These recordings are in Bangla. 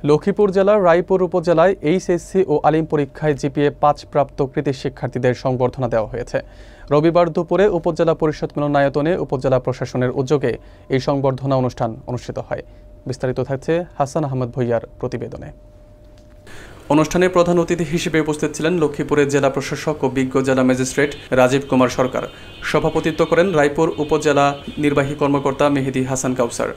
লক্ষ্মীপুর জেলার রায়পুর উপজেলায় এইচএসসি ও আলিম পরীক্ষায় জিপিএ ৫ প্রাপ্ত কৃতী শিক্ষার্থীদের সংবর্ধনা দেওয়া হয়েছে। রবিবার দুপুরে উপজেলা পরিষদ মিলনায়তনে উপজেলা প্রশাসনের উদ্যোগে এই সংবর্ধনা অনুষ্ঠান অনুষ্ঠিত হয়। বিস্তারিত থাকছে হাসান আহমেদ ভূঁইয়ার প্রতিবেদনে। অনুষ্ঠানে প্রধান অতিথি হিসেবে উপস্থিত ছিলেন লক্ষ্মীপুরের জেলা প্রশাসক ও বিজ্ঞ জেলা ম্যাজিস্ট্রেট রাজীব কুমার সরকার। সভাপতিত্ব করেন রায়পুর উপজেলা নির্বাহী কর্মকর্তা মেহেদী হাসান কাউসার।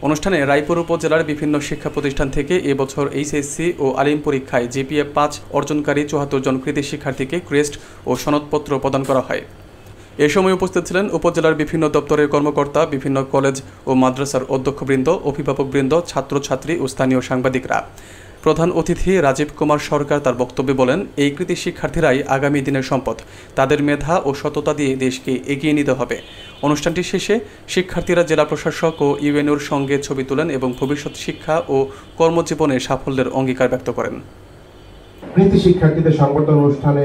অনুষ্ঠানে রায়পুর উপজেলার বিভিন্ন শিক্ষা প্রতিষ্ঠান থেকে এবছর এইচএসসি ও আলিম পরীক্ষায় জিপিএ ৫ অর্জনকারী ৭৪ জন কৃতী শিক্ষার্থীকে ক্রেস্ট ও সনদপত্র প্রদান করা হয়। এ সময় উপস্থিত ছিলেন উপজেলার বিভিন্ন দপ্তরের কর্মকর্তা, বিভিন্ন কলেজ ও মাদ্রাসার অধ্যক্ষবৃন্দ, অভিভাবকবৃন্দ, ছাত্রছাত্রী ও স্থানীয় সাংবাদিকরা। প্রধান অতিথি রাজীব কুমার সরকার তার বক্তব্যে বলেন, এই কৃতী শিক্ষার্থীরাই আগামী দিনের সম্পদ। তাদের মেধা ও সততা দিয়ে দেশকে এগিয়ে নিতে হবে। অনুষ্ঠানটি শেষে শিক্ষার্থীরা জেলা প্রশাসক ও ইউএনওর সঙ্গে ছবি তোলেন এবং ভবিষ্যৎ শিক্ষা ও কর্মজীবনে সাফল্যের অঙ্গীকার ব্যক্ত করেন। কৃতী শিক্ষার্থীদের সংবর্ধনা অনুষ্ঠানে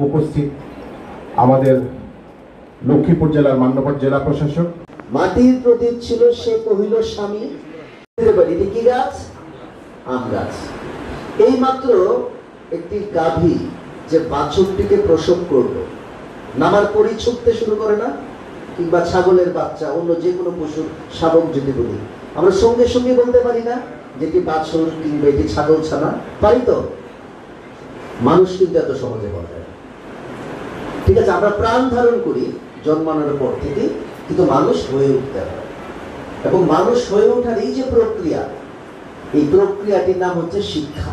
উপস্থিত আমাদের লক্ষ্মীপুর জেলার মান্যবর জেলা প্রশাসক। মাটির প্রদীপ ছিল সে কহিল স্বামী, এটি কি গাছ? আম গাছ। এই মাত্র একটি গাভী যে বাছুরটিকে প্রসব করলো, নামার পরই ছুটতে শুরু করে না? কিংবা ছাগলের বাচ্চা, অন্য যে কোনো পশুর শাবক যদি বলি, আমরা সঙ্গে সঙ্গে বলতে পারি না যেটি বাছুর কিংবা এটি ছাগল ছানা? পারি তো? মানুষ কিন্তু এত সহজে বলা যায়। ঠিক আছে, আমরা প্রাণ ধারণ করি জন্মানোর পর থেকে, কিন্তু মানুষ হয়ে উঠতে হয়। এবং মানুষ হয়ে ওঠার এই যে প্রক্রিয়া, এই প্রক্রিয়াটির নাম হচ্ছে শিক্ষা।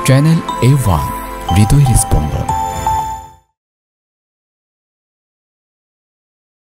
চ্যানেল A1 হৃদয়ের স্পন্দন।